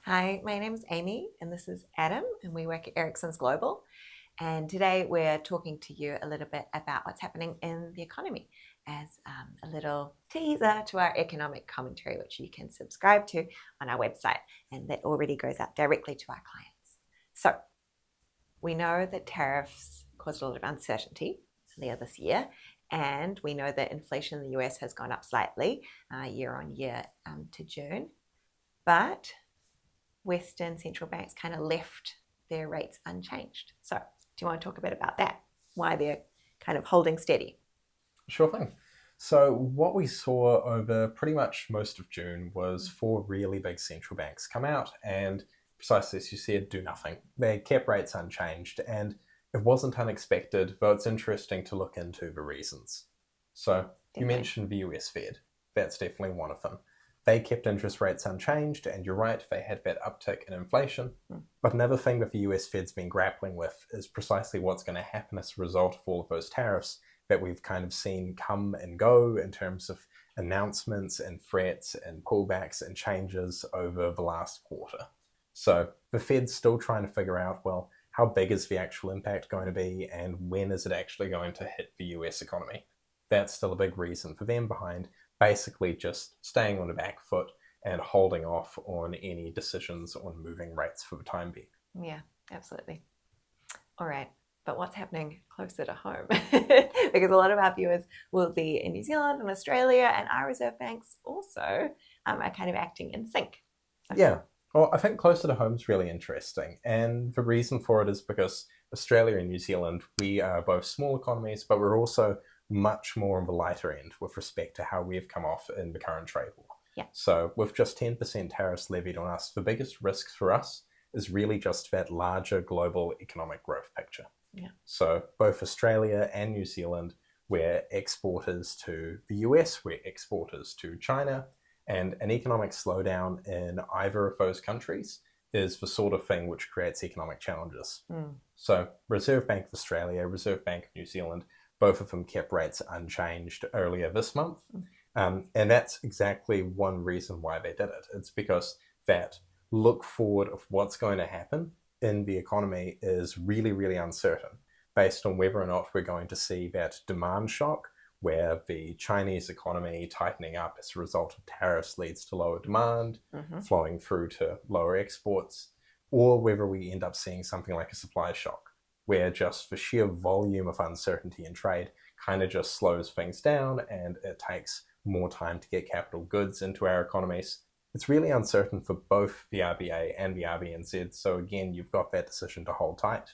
Hi, my name is Amy and this is Adam and we work at EriksensGlobal. And today we're talking to you a little bit about what's happening in the economy as a little teaser to our economic commentary, which you can subscribe to on our website, and that already goes out directly to our clients. So we know that tariffs caused a lot of uncertainty earlier this year, and we know that inflation in the US has gone up slightly year on year to June, but Western central banks kind of left their rates unchanged. So do you want to talk a bit about that? Why they're kind of holding steady? Sure thing. So what we saw over pretty much most of June was four really big central banks come out and, precisely as you said, do nothing. They kept rates unchanged, and it wasn't unexpected, though it's interesting to look into the reasons. So you mentioned the US Fed. That's definitely one of them. They kept interest rates unchanged, and you're right, they had that uptick in inflation. But another thing that the US Fed's been grappling with is precisely what's going to happen as a result of all of those tariffs that we've kind of seen come and go in terms of announcements and threats and pullbacks and changes over the last quarter. So the Fed's still trying to figure out, well, how big is the actual impact going to be and when is it actually going to hit the US economy? That's still a big reason for them behind basically just staying on the back foot and holding off on any decisions on moving rates for the time being. Yeah, absolutely. All right. But what's happening closer to home? Because a lot of our viewers will be in New Zealand and Australia, and our reserve banks also are kind of acting in sync. Okay. Yeah. Well, I think closer to home is really interesting. And the reason for it is because Australia and New Zealand, we are both small economies, but we're also much more on the lighter end with respect to how we've come off in the current trade war. Yeah. So with just 10% tariffs levied on us, the biggest risk for us is really just that larger global economic growth picture. Yeah. So both Australia and New Zealand, we're exporters to the US, we're exporters to China, and an economic slowdown in either of those countries is the sort of thing which creates economic challenges. So Reserve Bank of Australia, Reserve Bank of New Zealand, both of them kept rates unchanged earlier this month. And that's exactly one reason why they did it. It's because that look forward of what's going to happen in the economy is really, really uncertain based on whether or not we're going to see that demand shock where the Chinese economy tightening up as a result of tariffs leads to lower demand, flowing through to lower exports, or whether we end up seeing something like a supply shock where just the sheer volume of uncertainty in trade kind of just slows things down and it takes more time to get capital goods into our economies. It's really uncertain for both the RBA and the RBNZ, so again, you've got that decision to hold tight.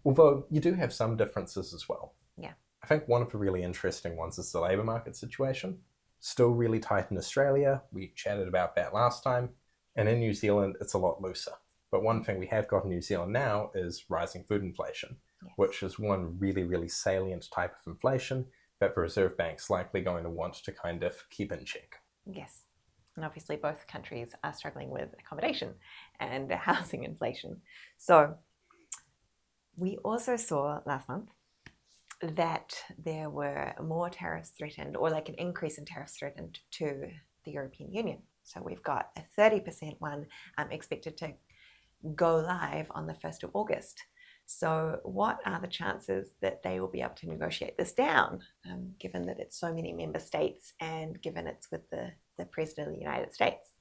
Although you do have some differences as well. Yeah. I think one of the really interesting ones is the labour market situation. Still really tight in Australia. We chatted about that last time. And in New Zealand, it's a lot looser. But one thing we have got in New Zealand now is rising food inflation, which is one really, really salient type of inflation that the Reserve Bank's likely going to want to kind of keep in check. Yes. And obviously both countries are struggling with accommodation and housing inflation. So we also saw last month that there were more tariffs threatened, or like an increase in tariffs threatened to the European Union. So we've got a 30% one expected to go live on the 1st of August. So what are the chances that they will be able to negotiate this down, given that it's so many member states and given it's with the President of the United States?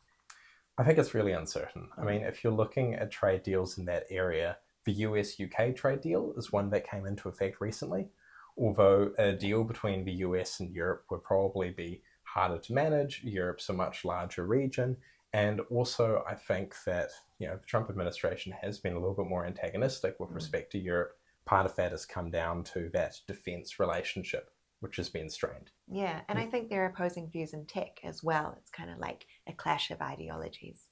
I think it's really uncertain. I mean, if you're looking at trade deals in that area, the US-UK trade deal is one that came into effect recently, although a deal between the US and Europe would probably be harder to manage. Europe's a much larger region. And also, I think that the Trump administration has been a little bit more antagonistic with respect to Europe. Part of that has come down to that defense relationship, which has been strained. Yeah, and I think they're opposing views in tech as well. It's kind of like a clash of ideologies.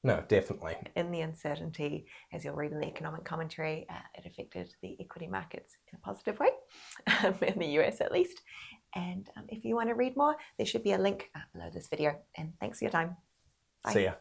No, definitely. In the uncertainty, as you'll read in the economic commentary, it affected the equity markets in a positive way, in the US at least. And if you want to read more, there should be a link below this video. And thanks for your time. Bye. See ya.